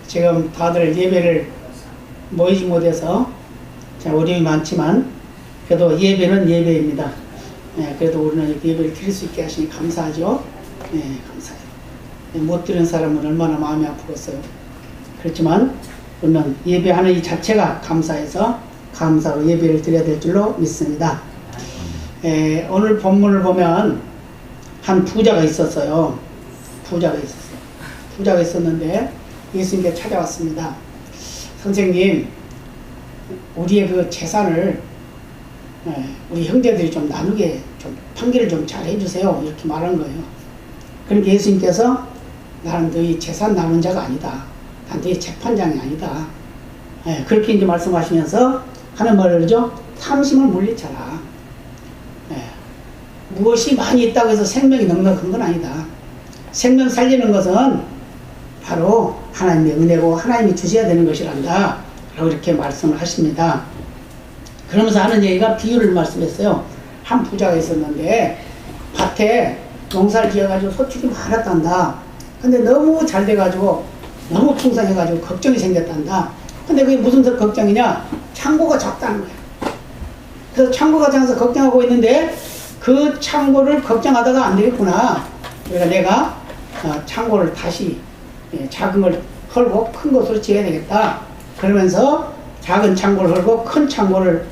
지금 다들 예배를 모이지 못해서 어려움이 많지만 그래도 예배는 예배입니다. 그래도 우리는 예배를 드릴 수 있게 하시니 감사하죠. 감사해요. 못 드리는 사람은 얼마나 마음이 아프겠어요. 그렇지만 우리는 예배하는 이 자체가 감사해서 감사로 예배를 드려야 될 줄로 믿습니다. 오늘 본문을 보면 한 부자가 있었어요. 부자가 있었는데 예수님께 찾아왔습니다. 선생님, 우리의 그 재산을 우리 형제들이 좀 나누게 좀 판결을 좀 잘 해주세요. 이렇게 말한 거예요. 그러니까 예수님께서 나는 너희 재산 나눈 자가 아니다. 난 너희 재판장이 아니다. 그렇게 이제 말씀하시면서 하는 말을 그러죠. 탐심을 물리쳐라. 무엇이 많이 있다고 해서 생명이 넉넉한 건 아니다. 생명 살리는 것은 바로 하나님의 은혜고 하나님이 주셔야 되는 것이란다. 라고 이렇게 말씀을 하십니다. 그러면서 하는 얘기가 비유를 말씀했어요. 한 부자가 있었는데 밭에 농사를 지어가지고 소출이 많았단다. 근데 너무 잘 돼가지고 너무 풍성해가지고 걱정이 생겼단다. 근데 그게 무슨 걱정이냐? 창고가 작다는 거야. 그래서 창고가 작아서 걱정하고 있는데 그 창고를 걱정하다가 안 되겠구나. 그러니까 내가 창고를 다시 작은 걸 헐고 큰 곳으로 지어야 되겠다. 그러면서 작은 창고를 헐고 큰 창고를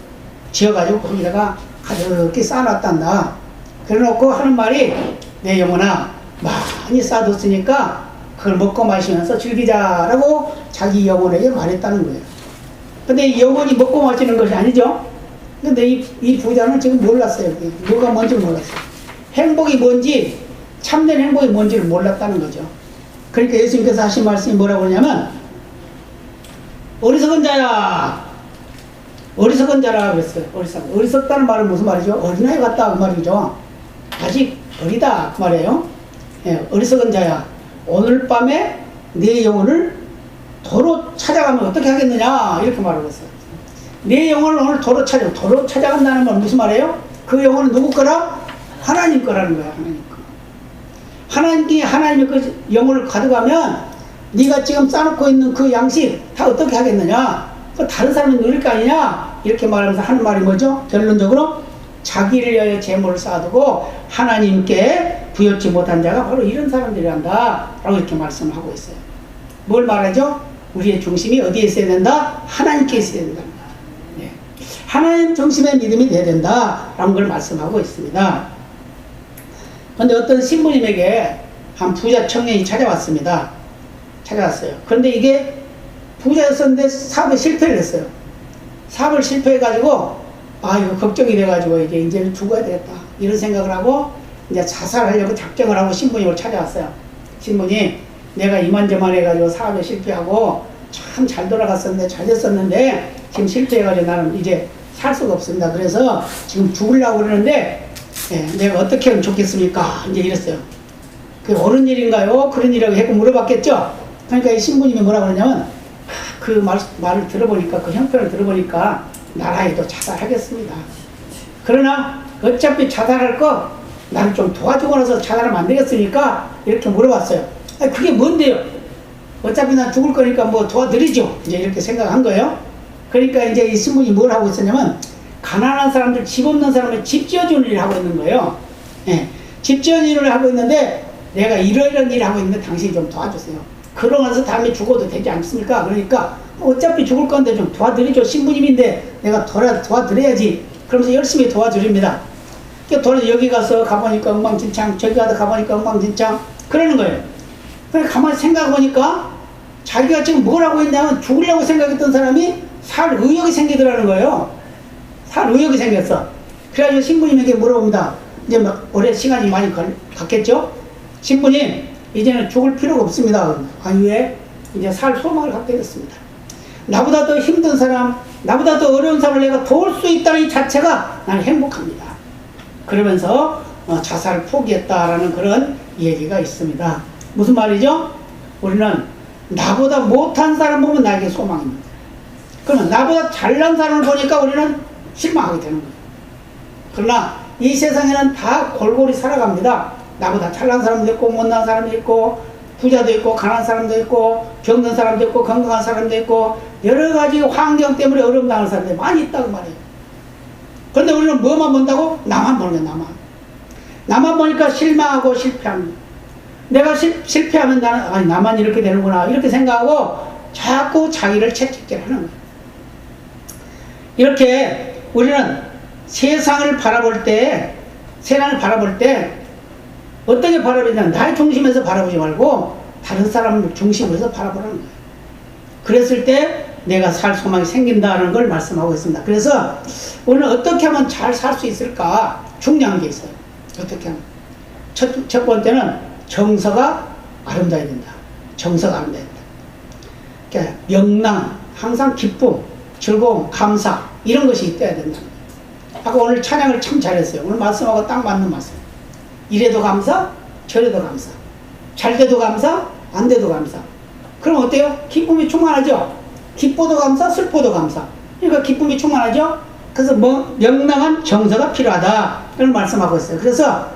지어가지고 거기다가 가득히 쌓아놨단다. 그래놓고 하는 말이 내 영혼아 많이 쌓아뒀으니까 그걸 먹고 마시면서 즐기자라고 자기 영혼에게 말했다는 거예요. 근데 이 영혼이 먹고 마시는 것이 아니죠. 근데 이 부자는 지금 몰랐어요. 뭐가 뭔지 몰랐어요. 행복이 뭔지, 참된 행복이 뭔지를 몰랐다는 거죠. 그러니까 예수님께서 하신 말씀이 뭐라고 하냐면 어리석은 자야, 어리석은 자라 그랬어요. 어리석다는 말은 무슨 말이죠? 어린아이 같다 그 말이죠. 아직 어리다 그 말이에요. 어리석은 자야, 오늘 밤에 네 영혼을 도로 찾아가면 어떻게 하겠느냐 이렇게 말하고 있어요. 내 영혼을 오늘 도로 찾아간다는 건 무슨 말이에요? 그 영혼은 누구 거라? 하나님 거라는 거야. 하나님이 그 영혼을 가져가면 네가 지금 쌓아놓고 있는 그 양식 다 어떻게 하겠느냐? 그 다른 사람이 누릴 거 아니냐? 이렇게 말하면서 하는 말이 뭐죠? 결론적으로 자기를 위하여 재물을 쌓아두고 하나님께 부여치 못한 자가 바로 이런 사람들이란다 라고 이렇게 말씀을 하고 있어요. 뭘 말하죠? 우리의 중심이 어디에 있어야 된다? 하나님께 있어야 된다. 하나님 중심의 믿음이 돼야 된다라는 걸 말씀하고 있습니다. 그런데 어떤 신부님에게 한 부자 청년이 찾아왔습니다. 그런데 이게 부자였었는데 사업에 실패를 했어요. 사업을 실패해가지고 이거 걱정이 돼가지고 이제는 죽어야 되겠다 이런 생각을 하고 이제 자살하려고 작정을 하고 신부님을 찾아왔어요. 신부님, 내가 이만저만 해가지고 사업에 실패하고 참 잘 돌아갔었는데 잘 됐었는데 지금 실패해가지고 나는 이제 살 수가 없습니다. 그래서 지금 죽으려고 그러는데 내가 어떻게 하면 좋겠습니까? 이제 이랬어요. 그 옳은 일인가요? 그런 일이라고 했고 물어봤겠죠? 그러니까 이 신부님이 뭐라고 그러냐면 그 말을 들어보니까 그 형편을 들어보니까 나라에도 자살하겠습니다. 그러나 어차피 자살할 거 나는 좀 도와주고 나서 자살하면 안 되겠습니까? 이렇게 물어봤어요. 그게 뭔데요? 어차피 난 죽을 거니까 뭐 도와드리죠. 이제 이렇게 생각한 거예요. 그러니까 이제 이 신부님이 뭘 하고 있었냐면 가난한 사람들, 집 없는 사람을 집 지어주는 일을 하고 있는 거예요. 집 지어주는 일을 하고 있는데 내가 이런 일을 하고 있는데 당신이 좀 도와주세요. 그러고 나서 다음에 죽어도 되지 않습니까? 그러니까 어차피 죽을 건데 좀 도와드리죠. 신부님인데 내가 도와드려야지. 그러면서 열심히 도와드립니다. 그러니까 여기 가서 가보니까 엉망진창, 저기 가서 가보니까 엉망진창 그러는 거예요. 그래서 가만히 생각해보니까 자기가 지금 뭘 하고 있냐면 죽으려고 생각했던 사람이 살 의욕이 생기더라는 거예요. 살 의욕이 생겼어. 그래가지고 신부님에게 물어봅니다. 이제 막 오래 시간이 많이 갔겠죠? 신부님, 이제는 죽을 필요가 없습니다. 왜? 이제 살 소망을 갖게 됐습니다. 나보다 더 힘든 사람, 나보다 더 어려운 사람을 내가 도울 수 있다는 이 자체가 나는 행복합니다. 그러면서 자살을 포기했다라는 그런 얘기가 있습니다. 무슨 말이죠? 우리는 나보다 못한 사람 보면 나에게 소망입니다. 그러면 나보다 잘난 사람을 보니까 우리는 실망하게 되는 거예요. 그러나 이 세상에는 다 골고루 살아갑니다. 나보다 잘난 사람도 있고 못난 사람도 있고 부자도 있고 가난한 사람도 있고 병든 사람도 있고 건강한 사람도 있고 여러 가지 환경 때문에 어려움 당하는 사람들이 많이 있다고 말이에요. 그런데 우리는 뭐만 본다고? 나만 보는 거야. 나만 보니까 실망하고 실패합니다. 내가 실패하면 나만 이렇게 되는구나 이렇게 생각하고 자꾸 자기를 채찍질 하는 거예요. 이렇게 우리는 세상을 바라볼 때 어떻게 바라보냐, 나의 중심에서 바라보지 말고 다른 사람 중심에서 바라보라는 거예요. 그랬을 때 내가 살 소망이 생긴다는 걸 말씀하고 있습니다. 그래서 우리는 어떻게 하면 잘 살 수 있을까? 중요한 게 있어요. 어떻게 하면. 첫 번째는 정서가 아름다워야 된다. 정서가 아름다워야 된다. 그러니까 명랑, 항상 기쁨, 즐거움, 감사 이런 것이 있어야 된다. 아까 오늘 찬양을 참 잘했어요. 오늘 말씀하고 딱 맞는 말씀. 이래도 감사, 저래도 감사. 잘 돼도 감사, 안 돼도 감사. 그럼 어때요? 기쁨이 충만하죠? 기뻐도 감사, 슬퍼도 감사. 그러니까 기쁨이 충만하죠? 그래서 명랑한 정서가 필요하다. 이런 말씀하고 있어요. 그래서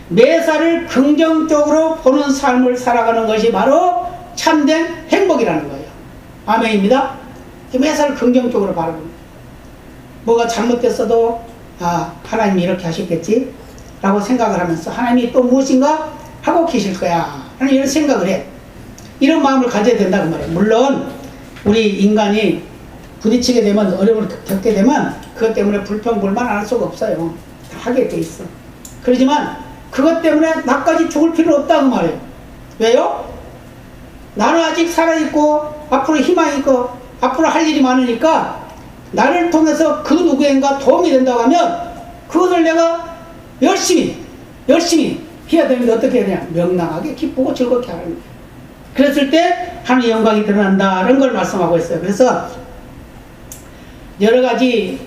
매사를 긍정적으로 보는 삶을 살아가는 것이 바로 참된 행복이라는 거예요. 아멘입니다. 매사를 긍정적으로 바라보는 뭐가 잘못됐어도 하나님이 이렇게 하셨겠지 라고 생각을 하면서 하나님이 또 무엇인가 하고 계실 거야 라는 이런 생각을 해. 이런 마음을 가져야 된다고 말이에요. 물론 우리 인간이 부딪히게 되면, 어려움을 겪게 되면 그것 때문에 불평불만 안 할 수가 없어요. 다 하게 돼 있어. 그렇지만 그것 때문에 나까지 죽을 필요 없다고 말이에요. 왜요? 나는 아직 살아있고 앞으로 희망이 있고 앞으로 할 일이 많으니까 나를 통해서 그 누구인가 도움이 된다고 하면 그것을 내가 열심히 해야 되는데 어떻게 해야 되냐? 명랑하게 기쁘고 즐겁게 하는 거예요. 그랬을 때 하나님의 영광이 드러난다는 걸 말씀하고 있어요. 그래서 여러 가지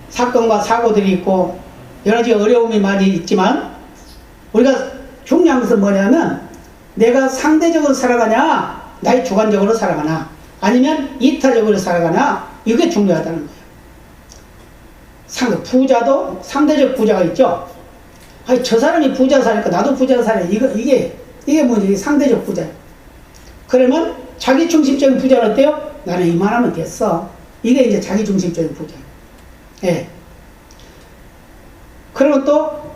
사건과 사고들이 있고 여러 가지 어려움이 많이 있지만 우리가 중요한 것은 뭐냐면 내가 상대적으로 살아가냐 나의 주관적으로 살아가나 아니면 이타적으로 살아가나 이게 중요하다는 거예요. 부자도 상대적 부자가 있죠. 아니 저 사람이 부자 사니까 나도 부자 살아야 이게 뭐지? 상대적 부자예요. 그러면 자기 중심적인 부자는 어때요? 나는 이만하면 됐어. 이게 이제 자기 중심적인 부자예요. 예. 그러면 또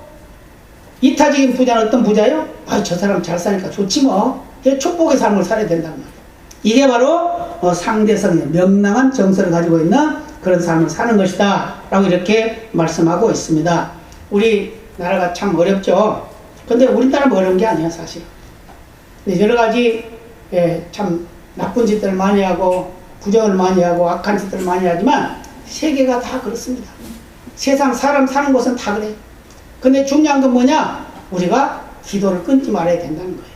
이타적인 부자는 어떤 부자예요? 저 사람 잘 사니까 좋지 뭐. 축복의 삶을 살아야 된다는 말이에요. 이게 바로 상대성의 명랑한 정서를 가지고 있는 그런 삶을 사는 것이다 라고 이렇게 말씀하고 있습니다. 우리나라가 참 어렵죠. 근데 우리나라는 어려운 게 아니야 사실. 여러 가지 참 나쁜 짓들을 많이 하고 부정을 많이 하고 악한 짓들을 많이 하지만 세계가 다 그렇습니다. 세상 사람 사는 곳은 다 그래. 근데 중요한 건 뭐냐? 우리가 기도를 끊지 말아야 된다는 거예요.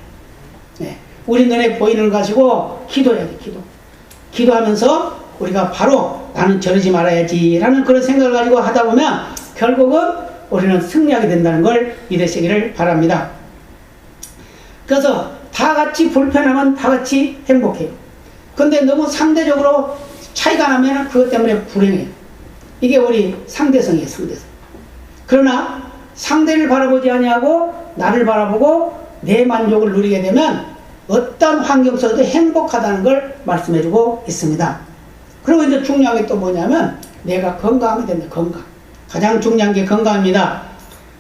네. 우리 눈에 보이는 거 가지고 기도해야 돼. 기도하면서 우리가 바로 나는 저러지 말아야지 라는 그런 생각을 가지고 하다 보면 결국은 우리는 승리하게 된다는 걸 믿으시기를 바랍니다. 그래서 다 같이 불편하면 다 같이 행복해요. 근데 너무 상대적으로 차이가 나면 그것 때문에 불행해요. 이게 우리 상대성이에요. 상대성. 그러나 상대를 바라보지 아니하고 나를 바라보고 내 만족을 누리게 되면 어떤 환경 속에도 행복하다는 걸 말씀해주고 있습니다. 그리고 이제 중요한 게 또 뭐냐면 내가 건강하면 된다. 건강. 가장 중요한 게 건강입니다.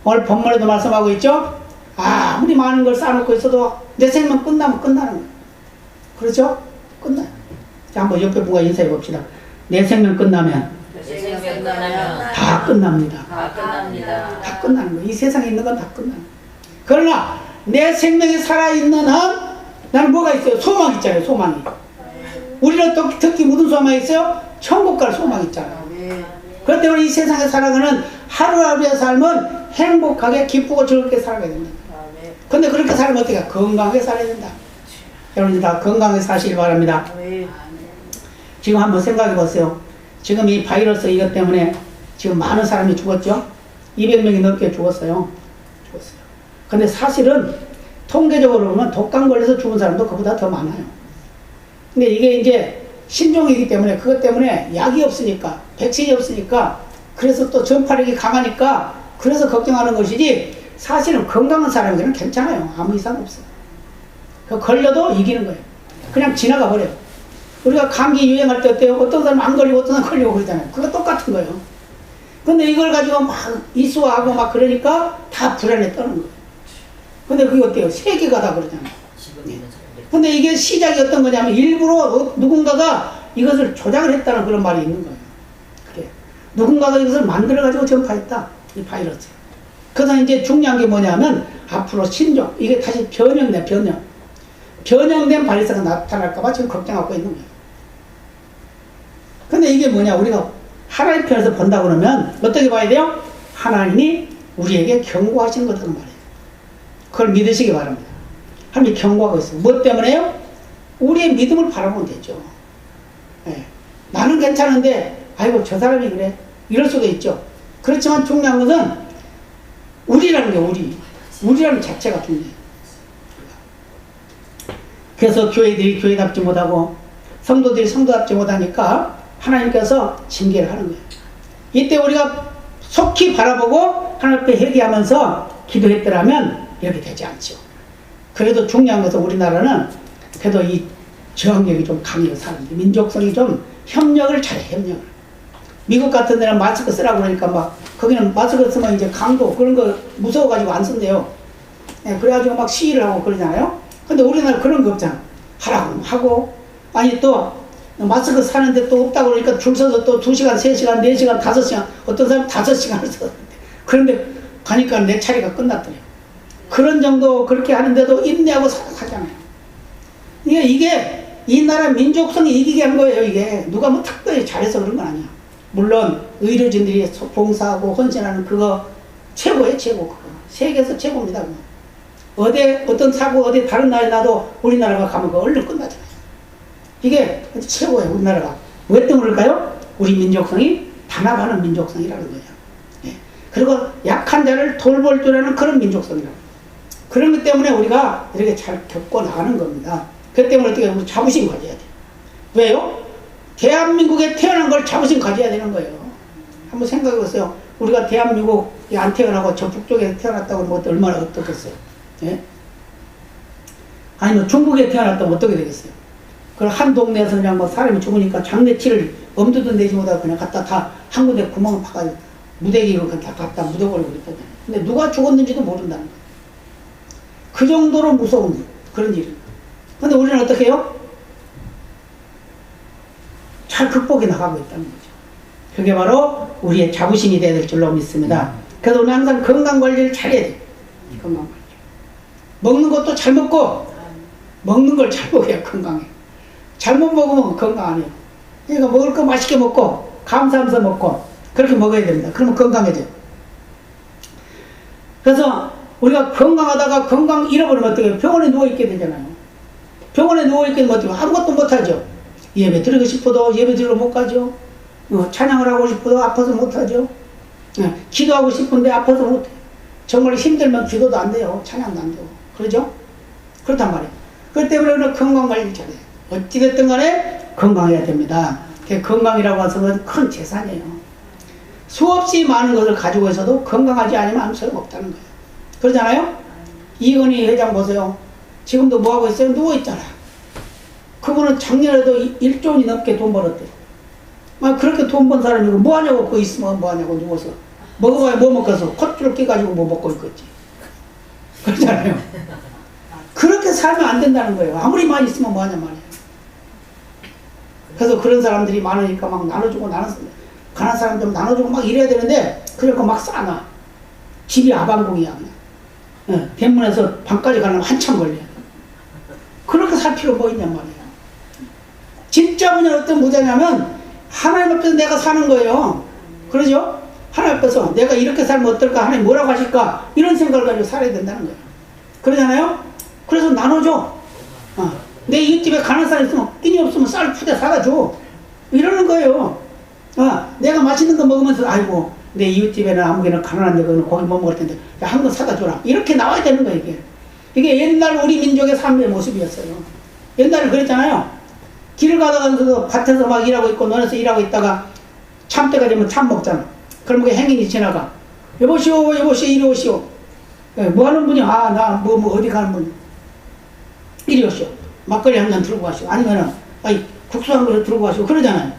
오늘 본문에도 말씀하고 있죠. 아무리 많은 걸 쌓아놓고 있어도 내 생명 끝나면 끝나는 거예요. 그렇죠? 끝나요. 자, 한번 옆에 분과 인사해 봅시다. 내 생명 끝나면 다 끝납니다. 다 끝나는 거예요. 이 세상에 있는 건 다 끝나는 거예요. 그러나 내 생명이 살아있는 한 나는 뭐가 있어요? 소망 있잖아요. 소망이. 우리는 또 특히 무슨 소망이 있어요? 천국 갈 소망이 있잖아요. 그렇기 때문에 이 세상에 살아가는 하루하루의 삶은 행복하게 기쁘고 즐겁게 살아가야 됩니다. 근데 그렇게 살면 어떻게 해요? 건강하게 살아야 된다. 여러분 다 건강하게 사시길 바랍니다. 지금 한번 생각해 보세요. 지금 이 바이러스 이것 때문에 지금 많은 사람이 죽었죠? 200명이 넘게 죽었어요. 근데 사실은 통계적으로 보면 독감 걸려서 죽은 사람도 그보다 더 많아요. 근데 이게 이제 신종이기 때문에 그것 때문에 약이 없으니까 백신이 없으니까 그래서 또 전파력이 강하니까 그래서 걱정하는 것이지 사실은 건강한 사람들은 괜찮아요. 아무 이상 없어요. 걸려도 이기는 거예요. 그냥 지나가 버려요. 우리가 감기 유행할 때 어때요? 어떤 사람은 안 걸리고 어떤 사람은 걸리고 그러잖아요. 그거 똑같은 거예요. 근데 이걸 가지고 막 이수하고 막 그러니까 다 불안에 떠는 거예요. 근데 그게 어때요? 세계가 다 그러잖아요. 근데 이게 시작이 어떤 거냐면 일부러 누군가가 이것을 조작을 했다는 그런 말이 있는 거예요. 그래. 누군가가 이것을 만들어가지고 전파했다. 이 바이러스. 그래서 이제 중요한 게 뭐냐면 앞으로 신종, 이게 다시 변형된 변형된 바이러스가 나타날까봐 지금 걱정하고 있는 거예요. 근데 이게 뭐냐, 우리가 하나님 편에서 본다 그러면 어떻게 봐야 돼요? 하나님이 우리에게 경고하시는 거라는 말이에요. 그걸 믿으시기 바랍니다. 하나님이 경고하고 있어요. 뭐 때문에요? 우리의 믿음을 바라보면 되죠. 네. 나는 괜찮은데 아이고 저 사람이 그래, 이럴 수도 있죠. 그렇지만 중요한 것은 우리라는 게 우리라는 자체가 중요해요. 그래서 교회들이 교회답지 못하고 성도들이 성도답지 못하니까 하나님께서 징계를 하는 거예요. 이때 우리가 속히 바라보고 하나님 앞에 회개하면서 기도했더라면 이렇게 되지 않죠. 그래도 중요한 것은 우리나라는 그래도 이 저항력이 좀 강해요. 사람들 민족성이 좀 협력을 잘해. 협력을. 미국 같은 데는 마스크 쓰라고 그러니까 막 거기는 마스크 쓰면 이제 강도 그런 거 무서워가지고 안 쓴대요. 네, 그래가지고 막 시위를 하고 그러잖아요. 근데 우리나라 그런 거 없잖아. 하라고 하고, 아니 또 마스크 사는데 또 없다고 그러니까 줄 서서 또 2시간, 3시간, 4시간, 5시간, 어떤 사람 5시간을 썼는데, 그런데 가니까 내 차례가 끝났더래요. 그런 정도 그렇게 하는데도 인내하고 하잖아요. 이게 이 나라 민족성이 이기게 한 거예요. 이게 누가 뭐 특별히 잘해서 그런 건 아니야. 물론 의료진들이 봉사하고 헌신하는 그거 최고예요. 최고. 그거 세계에서 최고입니다. 그거. 어떤 사고 어디 다른 나라에 나도 우리나라가 가면 그거 얼른 끝나잖아요. 이게 최고예요. 우리나라가. 왜 때문에 그럴까요? 우리 민족성이 단합하는 민족성이라는 거예요. 예. 그리고 약한 자를 돌볼 줄 아는 그런 민족성이라는 거예요. 그런 것 때문에 우리가 이렇게 잘 겪고 나가는 겁니다. 그 때문에 어떻게 우리 자부심 가져야 돼요. 왜요? 대한민국에 태어난 걸 자부심 가져야 되는 거예요. 한번 생각해 보세요. 우리가 대한민국에 안 태어나고 저 북쪽에 태어났다고 하면 얼마나 어떻겠어요? 예? 아니면 중국에 태어났다면 어떻게 되겠어요? 그럼 한 동네에서 그냥 뭐 사람이 죽으니까 장례치를 엄두도 내지 못하고 그냥 갖다 다 한 군데 구멍을 파가지고 무대기로 다 갖다 묻어버리고 그랬잖아요. 근데 누가 죽었는지도 모른다는 거예요. 그 정도로 무서운 그런 일입니다. 근데 우리는 어떻게 해요? 잘 극복해 나가고 있다는 거죠. 그게 바로 우리의 자부심이 되어야 될 줄로 믿습니다. 그래서 우리는 항상 건강관리를 잘해야 돼요. 건강관리. 먹는 것도 잘 먹고, 먹는 걸 잘 먹어야 건강해. 잘못 먹으면 건강 안 해요. 그러니까 먹을 거 맛있게 먹고, 감사하면서 먹고, 그렇게 먹어야 됩니다. 그러면 건강해져요. 그래서 우리가 건강하다가 건강 잃어버리면 어떻게 해요? 병원에 누워있게 되잖아요. 병원에 누워있게 되면 어떻게 해요? 아무것도 못하죠. 예배 드리고 싶어도 예배 드리러 못 가죠. 찬양을 하고 싶어도 아파서 못하죠. 기도하고 싶은데 아파서 못해요. 정말 힘들면 기도도 안 돼요. 찬양도 안 되고. 그러죠? 그렇단 말이에요. 그렇기 때문에 우리는 건강관리를 잘해요. 어찌됐든 간에 건강해야 됩니다. 건강이라고 해서 큰 재산이에요. 수없이 많은 것을 가지고 있어도 건강하지 않으면 아무 소용없다는 거예요. 그러잖아요? 이건희 회장 보세요. 지금도 뭐하고 있어요? 누워있잖아. 그분은 작년에도 1조 원이 넘게 돈 벌었대요. 그렇게 돈 번 사람이 뭐하냐고, 그거 있으면 뭐하냐고 누워서. 먹어봐야 뭐 먹겠어. 콧줄 끼가지고 뭐 먹고 있겠지. 그러잖아요. 그렇게 살면 안 된다는 거예요. 아무리 많이 있으면 뭐하냐 말이에요. 그래서 그런 사람들이 많으니까 막 나눠주고 가난 사람들 나눠주고 막 이래야 되는데 그러니까 막 싸놔. 집이 아방궁이야 그냥. 대문에서 방까지 가려면 한참 걸려요. 그렇게 살 필요 뭐 있냔 말이에요. 진짜 그냥 어떤 부자냐면 하나님 앞에서 내가 사는 거예요. 그러죠? 하나님 앞에서 내가 이렇게 살면 어떨까? 하나님 뭐라고 하실까? 이런 생각을 가지고 살아야 된다는 거예요. 그러잖아요? 그래서 나눠줘. 내 이웃집에 가는 사람 있으면 끼니 없으면 쌀 푸대 사다 줘. 이러는 거예요. 내가 맛있는 거 먹으면서 아이고 내 이웃집에는 아무개나 가난한데 거기는 고기 못 먹을 텐데 한 번 사다 줘라. 이렇게 나와야 되는 거예요. 이게 옛날 우리 민족의 삶의 모습이었어요. 옛날에 그랬잖아요. 길을 가다가도 밭에서 막 일하고 있고 논에서 일하고 있다가 참때가 되면 참 먹잖아. 그러면 그 행인이 지나가. 여보시오 이리 오시오. 뭐 하는 분이 나 어디 가는 분이. 이리 오시오. 막걸리 한 잔 들고 가시오. 아니면은, 아이, 국수 한 그릇 들고 가시오. 그러잖아요.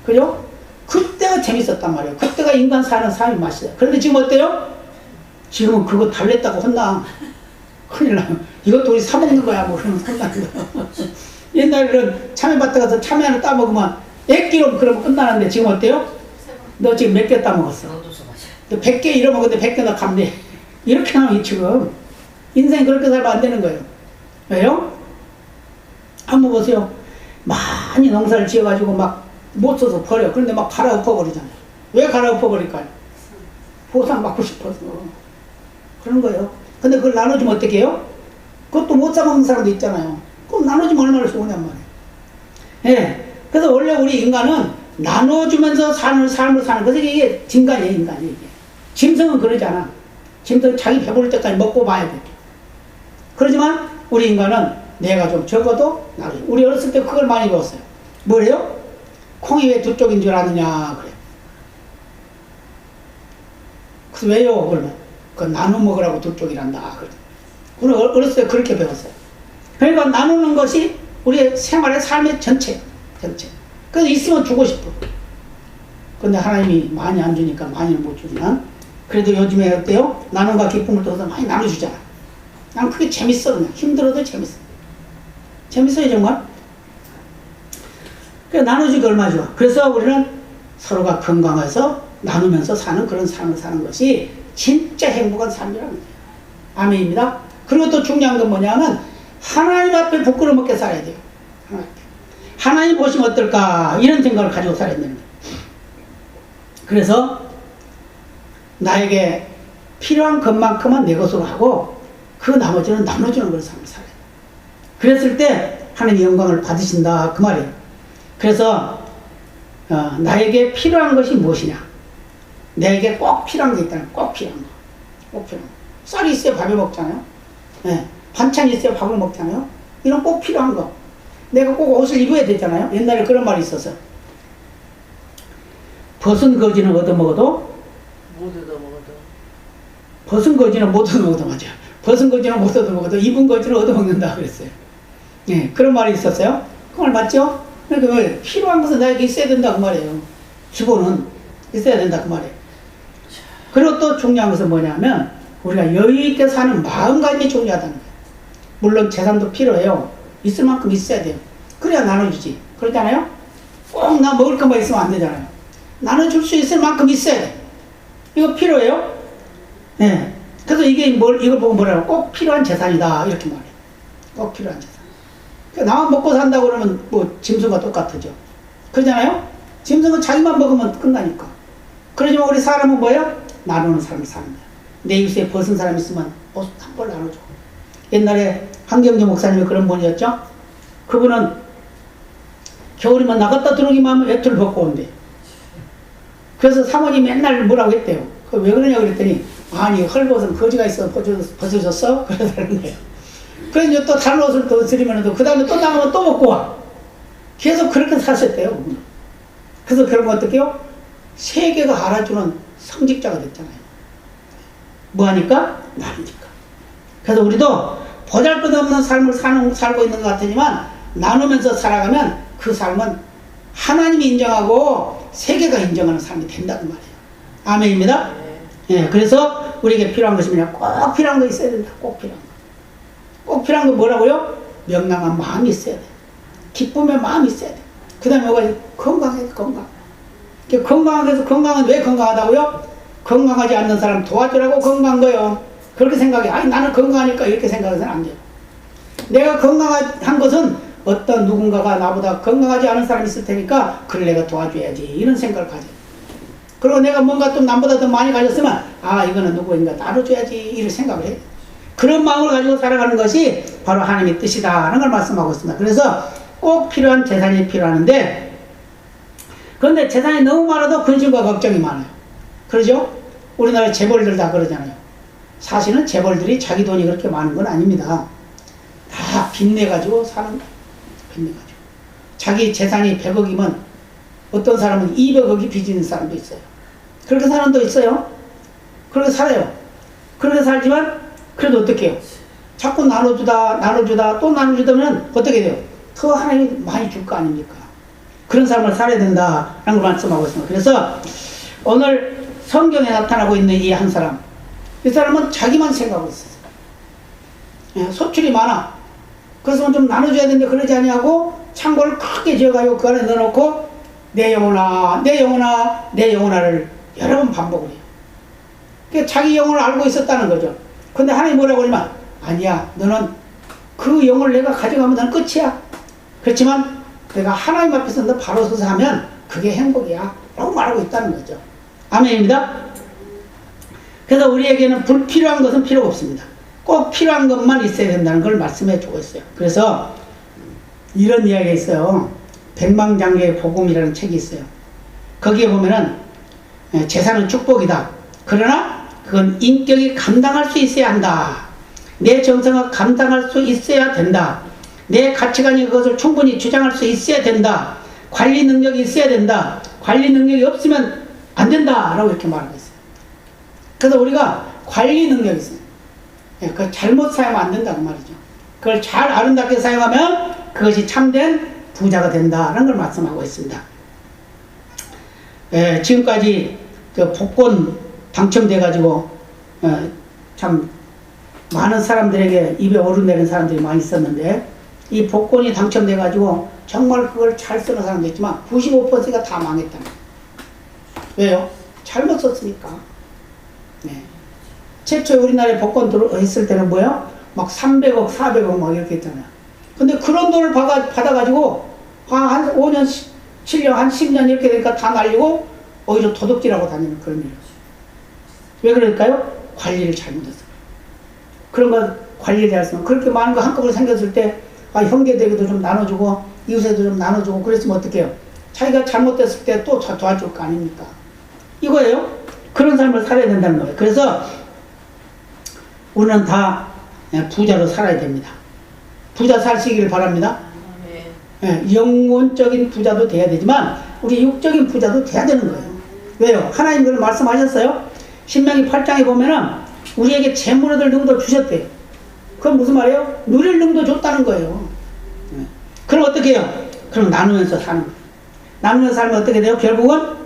그죠? 그때가 재밌었단 말이에요. 그때가 인간 사는 삶이 맛이에요. 그런데 지금 어때요? 지금은 그거 달랬다고 혼나. 큰일 나요. 이것도 우리 사먹는 거야. 뭐 그러면 혼나는 거. 옛날에는 참외밭에 가서 참외 하나 따먹으면 액기로 그러면 끝나는데 지금 어때요? 너 지금 몇 개 따먹었어? 너 100개 잃어먹었는데 100개 나 감내. 이렇게 하면 지금 인생 그렇게 살면 안 되는 거예요. 왜요? 한번 보세요. 많이 농사를 지어가지고 막 못 써서 버려. 그런데 막 갈아엎어 버리잖아요. 왜 갈아엎어 버릴까요? 보상 받고 싶어서. 그런 거예요. 근데 그걸 나눠주면 어떻게 해요? 그것도 못 사먹는 사람도 있잖아요. 그럼 나눠주면 얼마나 좋으냔 말이에요. 예. 그래서 원래 우리 인간은 나눠주면서 사는 삶을 사는 거죠. 이게 진간이에요, 인간이. 이게. 짐승은 그러잖아. 짐승은 자기 배부를 때까지 먹고 봐야 돼. 그러지만 우리 인간은 내가 좀 적어도 나눠줘. 우리 어렸을 때 그걸 많이 배웠어요. 뭐래요? 콩이 왜 두 쪽인 줄 아느냐, 그래. 그래서 왜요? 그러면. 그 나눠 먹으라고 두 쪽이란다. 그래. 우리 어렸을 때 그렇게 배웠어요. 그러니까 나누는 것이 우리의 생활의 삶의 전체. 그래서 있으면 주고 싶어. 근데 하나님이 많이 안 주니까 많이는 못 주지만, 그래도 요즘에 어때요? 나눔과 기쁨을 통해서 많이 나눠주잖아. 난 그게 재밌어, 그냥. 힘들어도 재밌어. 재밌어요, 정말. 그래, 나눠주기가 얼마나 좋아. 그래서 우리는 서로가 건강해서 나누면서 사는 그런 삶을 사는 것이 진짜 행복한 삶이라는 거예요. 아멘입니다. 그리고 또 중요한 건 뭐냐면, 하나님 앞에 부끄러움없게 살아야 돼요. 하나님 보시면 어떨까? 이런 생각을 가지고 살아야 되는 거예요. 그래서 나에게 필요한 것만큼은 내 것으로 하고 그 나머지는 나눠주는 그런 삶을 살아요. 그랬을 때 하나님의 영광을 받으신다 그 말이에요. 그래서 나에게 필요한 것이 무엇이냐? 내게 꼭 필요한 게 있다는 꼭 필요한 거. 꼭 필요한 거. 쌀이 있어야 밥을 먹잖아요. 네. 반찬이 있어야 밥을 먹잖아요. 이런 꼭 필요한 거. 내가 꼭 옷을 입어야 되잖아요. 옛날에 그런 말이 있었어. 벗은 거지는 얻어먹어도 못 얻어먹어도 벗은 거지는 못 얻어먹어도 맞아. 벗은 거지는 못 얻어먹어도 입은 거지는 얻어먹는다 그랬어요. 예, 그런 말이 있었어요. 그 말 맞죠? 그러니까 왜 필요한 것은 나에게 있어야 된다 그 말이에요. 기본은 있어야 된다 그 말이에요. 그리고 또 중요한 것은 뭐냐면 우리가 여유있게 사는 마음가짐이 중요하다는 거예요. 물론 재산도 필요해요. 있을 만큼 있어야 돼요. 그래야 나눠주지. 그렇잖아요? 꼭 나 먹을 것만 있으면 안 되잖아요. 나눠줄 수 있을 만큼 있어야 돼. 이거 필요해요? 네. 그래서 이게 이걸 보고 뭐라고? 꼭 필요한 재산이다. 이렇게 말해요. 꼭 필요한 재산. 그러니까 나만 먹고 산다고 그러면 뭐 짐승과 똑같죠. 그러잖아요? 짐승은 자기만 먹으면 끝나니까. 그러지만 우리 사람은 뭐예요? 나누는 삶을 사는 거예요. 내 입술에 벗은 사람 있으면 옷 한 벌 나눠줘. 옛날에 한경재 목사님이 그런 분이었죠. 그분은 겨울이면 나갔다 들어오기만 하면 외투를 벗고 온대. 그래서 사모님이 맨날 뭐라고 했대요. 왜 그러냐고 그랬더니 아니 헐벗은 거지가 있어 벗어줬어? 그러더라는 거예요. 그래서 또 다른 옷을 또 드리면 그 다음에 또 나가면 또 먹고 와. 계속 그렇게 사셨대요. 그래서 결국 어떻게 해요? 세계가 알아주는 성직자가 됐잖아요. 뭐 하니까? 나누니까. 그래서 우리도 보잘것없는 삶을 살고 있는 것 같으지만 나누면서 살아가면 그 삶은 하나님이 인정하고 세계가 인정하는 삶이 된다고 말이에요. 아멘입니다. 예, 그래서 우리에게 필요한 것이 뭐냐? 꼭 필요한 거 있어야 된다. 꼭 필요한 거. 꼭 필요한 거 뭐라고요? 명랑한 마음이 있어야 돼. 기쁨의 마음이 있어야 돼. 그 다음에 뭐가 건강해, 건강. 건강하게 해서 건강은 왜 건강하다고요? 건강하지 않는 사람 도와주라고 건강한 거예요. 그렇게 생각해. 아니 나는 건강하니까 이렇게 생각해서는 안 돼요. 내가 건강한 것은 어떤 누군가가 나보다 건강하지 않은 사람이 있을 테니까 그걸 내가 도와줘야지 이런 생각을 가져요. 그리고 내가 뭔가 좀 남보다 더 많이 가졌으면 아 이거는 누구인가 나눠줘야지 이런 생각을 해요. 그런 마음을 가지고 살아가는 것이 바로 하나님의 뜻이다 하는 걸 말씀하고 있습니다. 그래서 꼭 필요한 재산이 필요하는데 그런데 재산이 너무 많아도 근심과 걱정이 많아요. 그러죠? 우리나라 재벌들 다 그러잖아요. 사실은 재벌들이 자기 돈이 그렇게 많은 건 아닙니다. 다 빚내가지고 사는 거예요. 빚내가지고. 자기 재산이 100억이면 어떤 사람은 200억이 빚있는 사람도 있어요. 그렇게 사는 사람도 있어요. 그렇게 살아요. 그렇게 살지만 그래도 어떻게 해요? 자꾸 나눠주다 또 나눠주다면 어떻게 돼요? 더 하나님이 많이 줄 거 아닙니까? 그런 삶을 살아야 된다라는 걸 말씀하고 있습니다. 그래서 오늘 성경에 나타나고 있는 이 한 사람, 이 사람은 자기만 생각하고 있어요. 예, 소출이 많아. 그래서 좀 나눠줘야 되는데 그러지 아니하고 창고를 크게 지어가지고 그 안에 넣어놓고 내 영혼아, 내 영혼아, 내 영혼아를 여러 번 반복을 해요. 그러니까 자기 영혼을 알고 있었다는 거죠. 근데 하나님 뭐라고 하냐면 아니야, 너는 그 영혼을 내가 가져가면 넌 끝이야. 그렇지만 내가 하나님 앞에서 너 바로 서서 하면 그게 행복이야 라고 말하고 있다는 거죠. 아멘입니다. 그래서 우리에게는 불필요한 것은 필요가 없습니다. 꼭 필요한 것만 있어야 된다는 걸 말씀해 주고 있어요. 그래서 이런 이야기가 있어요. 백망장자의 복음이라는 책이 있어요. 거기에 보면은 재산은 축복이다. 그러나 그건 인격이 감당할 수 있어야 한다. 내 정성을 감당할 수 있어야 된다. 내 가치관이 그것을 충분히 주장할 수 있어야 된다. 관리 능력이 있어야 된다. 관리 능력이 없으면 안 된다 라고 이렇게 말하고 있어요. 그래서 우리가 관리 능력이 있어요. 그걸 잘못 사용하면 안 된다고 말이죠. 그걸 잘 아름답게 사용하면 그것이 참된 부자가 된다는 걸 말씀하고 있습니다. 지금까지 그 복권 당첨돼가지고 참 많은 사람들에게 입에 오르내리는 사람들이 많이 있었는데 이 복권이 당첨돼가지고 정말 그걸 잘 쓰는 사람도 있지만 95%가 다 망했다. 왜요? 잘못 썼으니까. 네. 최초에 우리나라에 복권 들어있을 때는 뭐예요? 막 300억, 400억 막 이렇게 했잖아요. 근데 그런 돈을 받아가지고 한 5년, 7년, 한 10년 이렇게 되니까 다 날리고 오히려 도둑질하고 다니는 그런 일이었어요. 왜 그럴까요? 관리를 잘못했어요. 그런 거 관리를 잘했으면 그렇게 많은 거 한꺼번에 생겼을 때 형제들에게도 좀 나눠주고 이웃에도 좀 나눠주고 그랬으면 어떡해요? 자기가 잘못됐을 때 또 도와줄 거 아닙니까? 이거예요. 그런 삶을 살아야 된다는 거예요. 그래서 우리는 다 부자로 살아야 됩니다. 부자 사시기를 바랍니다. 영혼적인 부자도 돼야 되지만 우리 육적인 부자도 돼야 되는 거예요. 왜요? 하나님 그걸 말씀하셨어요. 신명기 8장에 보면은 우리에게 재물 얻을 능도 주셨대요. 그건 무슨 말이에요? 누릴 능도 줬다는 거예요. 그럼 어떻게 해요? 그럼 나누면서 사는 거예요. 나누면서 살면 어떻게 돼요? 결국은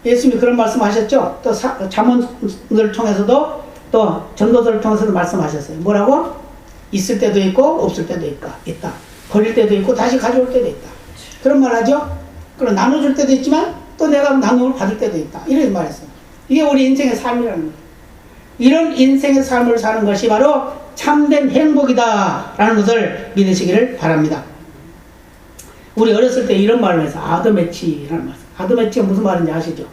예수님이 그런 말씀 하셨죠? 또 잠언을 통해서도 또 전도서를 통해서도 말씀하셨어요. 뭐라고? 있을 때도 있고 없을 때도 있다. 버릴 때도 있고 다시 가져올 때도 있다. 그런 말 하죠? 그럼 나눠줄 때도 있지만 또 내가 나눔을 받을 때도 있다. 이런 말했어요. 이게 우리 인생의 삶이라는 거예요. 이런 인생의 삶을 사는 것이 바로 참된 행복이다 라는 것을 믿으시기를 바랍니다. 우리 어렸을 때 이런 말을 해서 아드메치라는 말. 아드메치가 무슨 말인지 아시죠?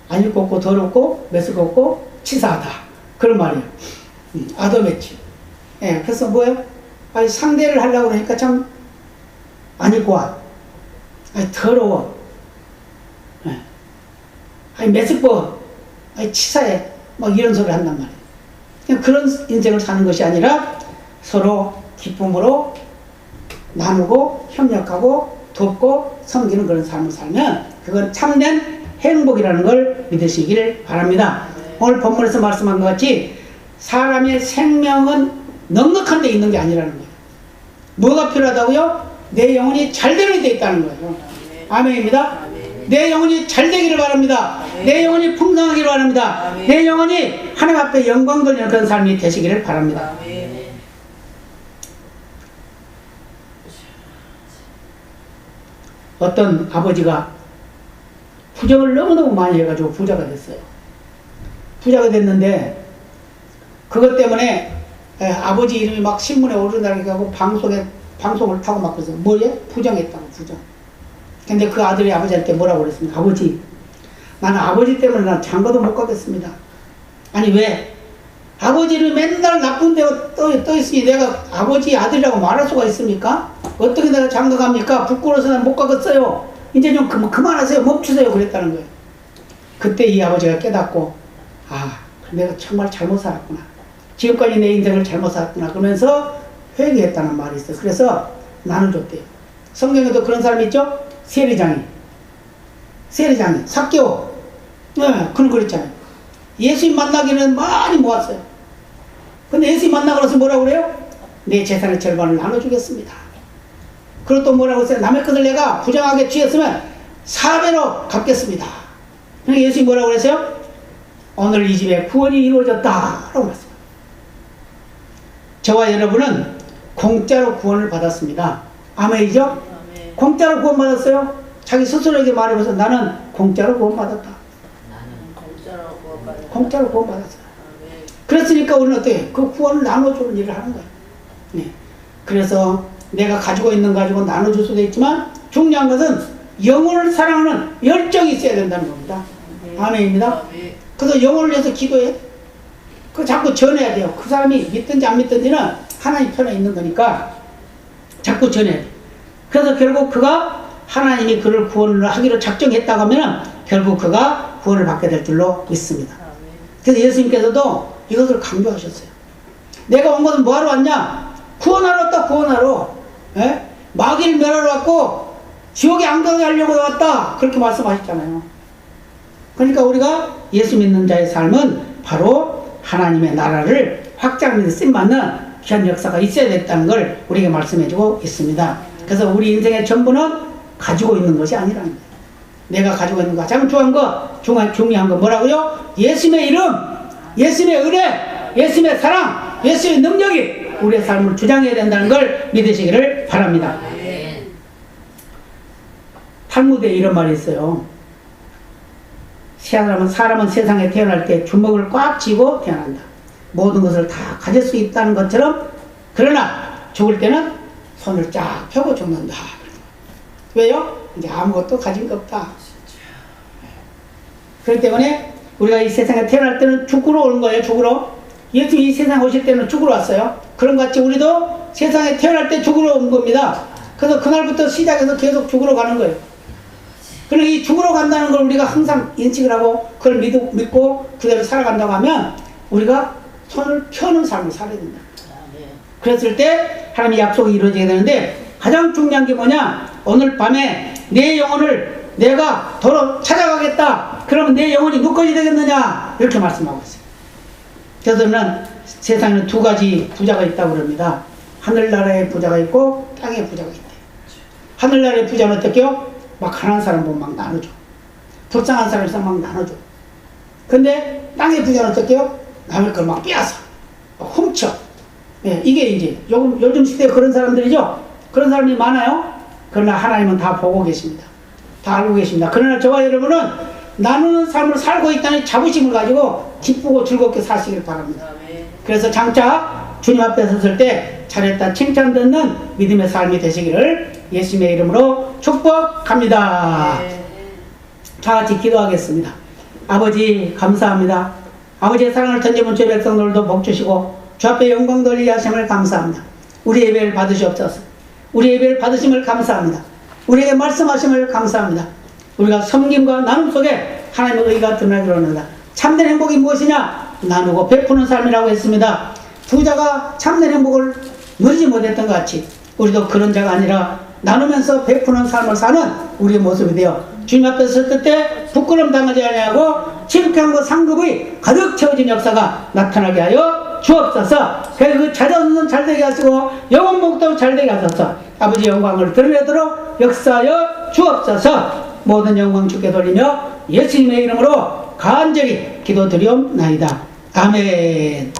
안 읽고 없고 더럽고 메스가 없고 치사하다. 그런 말이에요. 아드메치. 예, 그래서 뭐예요? 아니, 상대를 하려고 그러니까 참 안 읽고 와. 아니, 더러워. 예. 아니, 메스꺼워. 아니, 치사해. 막 이런 소리를 한단 말이에요. 그냥 그런 인생을 사는 것이 아니라 서로 기쁨으로 나누고 협력하고 돕고 섬기는 그런 삶을 살면 그건 참된 행복이라는 걸 믿으시기를 바랍니다. 오늘 본문에서 말씀한 것 같이 사람의 생명은 넉넉한 데 있는 게 아니라는 거예요. 뭐가 필요하다고요? 내 영혼이 잘 되는 데 있다는 거예요. 아멘입니다. 내 영혼이 잘 되기를 바랍니다. 내 영혼이 풍성하기를 바랍니다. 내 영혼이 하나님 앞에 영광 돌리는 그런 삶이 되시기를 바랍니다. 어떤 아버지가 부정을 너무너무 많이 해가지고 부자가 됐어요. 부자가 됐는데 그것 때문에 아버지 이름이 막 신문에 오른다니까 하고 방송을 타고 막 그래서 뭐예? 부정했다고 부정. 근데 그 아들이 아버지한테 뭐라고 그랬습니까? 아버지, 나는 아버지 때문에 난 장가도 못 가겠습니다. 아니 왜? 아버지 이름이 맨날 나쁜 데가 떠 있으니 내가 아버지 아들이라고 말할 수가 있습니까? 어떻게 내가 장가 갑니까? 부끄러워서 난 못 가겠어요. 이제 좀 그만하세요. 멈추세요. 그랬다는 거예요. 그때 이 아버지가 깨닫고 내가 정말 잘못 살았구나. 지금까지 내 인생을 잘못 살았구나. 그러면서 회개했다는 말이 있어요. 그래서 나눠줬대요. 성경에도 그런 사람이 있죠? 세리장이, 삭개오. 네, 그런 거 있잖아요. 예수님 만나기는 많이 모았어요. 근데 예수님 만나고 나서 뭐라고 그래요? 내 재산의 절반을 나눠주겠습니다. 그리고 또 뭐라고 했어요? 남의 것을 내가 부정하게 취했으면 4배로 갚겠습니다. 그러니까 예수님 뭐라고 그랬어요? 오늘 이 집에 구원이 이루어졌다 라고 말씀합니다. 저와 여러분은 공짜로 구원을 받았습니다. 아멘이죠? 아멘. 공짜로 구원 받았어요? 자기 스스로에게 말해보세요. 나는 공짜로 구원 받았다. 나는 공짜로 구원받았다. 공짜로 구원 받았어요. 아멘. 그랬으니까 우리는 어떻게 그 구원을 나눠주는 일을 하는 거예요. 네. 그래서 내가 가지고 있는 가지고 나눠줄 수도 있지만 중요한 것은 영혼을 사랑하는 열정이 있어야 된다는 겁니다. 아멘입니다. 아멘. 그래서 영혼을 위해서 기도해. 그 자꾸 전해야 돼요. 그 사람이 믿든지 안 믿든지는 하나님 편에 있는 거니까 자꾸 전해야 돼. 그래서 결국 그가 하나님이 그를 구원을 하기로 작정했다고 하면 결국 그가 구원을 받게 될 줄로 믿습니다. 아멘. 그래서 예수님께서도 이것을 강조하셨어요. 내가 온 것은 뭐하러 왔냐? 구원하러 왔다, 구원하러. 예? 마귀를 멸하러 왔고 지옥에 앙당하게 하려고 왔다. 그렇게 말씀하셨잖아요. 그러니까 우리가 예수 믿는 자의 삶은 바로 하나님의 나라를 확장하는 쓰임받는 귀한 역사가 있어야 됐다는 걸 우리에게 말씀해주고 있습니다. 그래서 우리 인생의 전부는 가지고 있는 것이 아니라는 거예요. 내가 가지고 있는 가장 중요한 거 뭐라고요? 예수님의 이름, 예수님의 은혜, 예수님의 사랑, 예수님의 능력이 우리의 삶을 주장해야 된다는 걸 믿으시기를 바랍니다. 탈무드에 이런 말이 있어요. 사람은 세상에 태어날 때 주먹을 꽉 쥐고 태어난다. 모든 것을 다 가질 수 있다는 것처럼 그러나 죽을 때는 손을 쫙 펴고 죽는다. 왜요? 이제 아무것도 가진 거 없다. 그렇기 때문에 우리가 이 세상에 태어날 때는 죽으러 오는 거예요. 죽으러. 예수님이 이 세상에 오실 때는 죽으러 왔어요. 그런 것 같이 우리도 세상에 태어날 때 죽으러 온 겁니다. 그래서 그날부터 시작해서 계속 죽으러 가는 거예요. 그러나 이 죽으러 간다는 걸 우리가 항상 인식을 하고 그걸 믿고 그대로 살아간다고 하면 우리가 손을 펴는 삶을 살아야 된다. 그랬을 때 하나님의 약속이 이루어지게 되는데 가장 중요한 게 뭐냐? 오늘 밤에 내 영혼을 내가 도로 찾아가겠다. 그러면 내 영혼이 누구까지 되겠느냐? 이렇게 말씀하고 있어요. 그래서 저는 세상에는 두 가지 부자가 있다고 그럽니다. 하늘나라의 부자가 있고 땅의 부자가 있대요. 하늘나라의 부자는 어떻게요? 막 가난한 사람 보면 막 나눠줘. 불쌍한 사람 있으면 막 나눠줘. 근데 땅의 부자는 어떻게요? 남의 걸 막 빼앗아. 막 훔쳐. 예, 이게 이제 요즘 시대에 그런 사람들이죠? 그런 사람이 많아요? 그러나 하나님은 다 보고 계십니다. 다 알고 계십니다. 그러나 저와 여러분은 나누는 삶을 살고 있다는 자부심을 가지고 기쁘고 즐겁게 사시길 바랍니다. 그래서 장차 주님 앞에 섰을 때 잘했다 칭찬 듣는 믿음의 삶이 되시기를 예수님의 이름으로 축복합니다. 다 같이 기도하겠습니다. 아버지 감사합니다. 아버지의 사랑을 던져본 주의 백성들도 복 주시고 주 앞에 영광 돌리게 하심을 감사합니다. 우리 예배를 받으시옵소서. 우리 예배를 받으심을 감사합니다. 우리에게 말씀하심을 감사합니다. 우리가 섬김과 나눔 속에 하나님의 의가 드러나기로 합니다. 참된 행복이 무엇이냐? 나누고 베푸는 삶이라고 했습니다. 부자가 참된 행복을 누리지 못했던 것 같이 우리도 그런 자가 아니라 나누면서 베푸는 삶을 사는 우리의 모습이 되어 주님 앞에 섰을 때 부끄러움 당하지 아니하고 칭찬과 상급이 가득 채워진 역사가 나타나게 하여 주옵소서. 그래서 그 자녀는 잘되게 하시고 영원 복도 잘되게 하소서. 아버지 영광을 드러내도록 역사하여 주옵소서. 모든 영광 주께 돌리며 예수님의 이름으로 간절히 기도드리옵나이다. 아멘.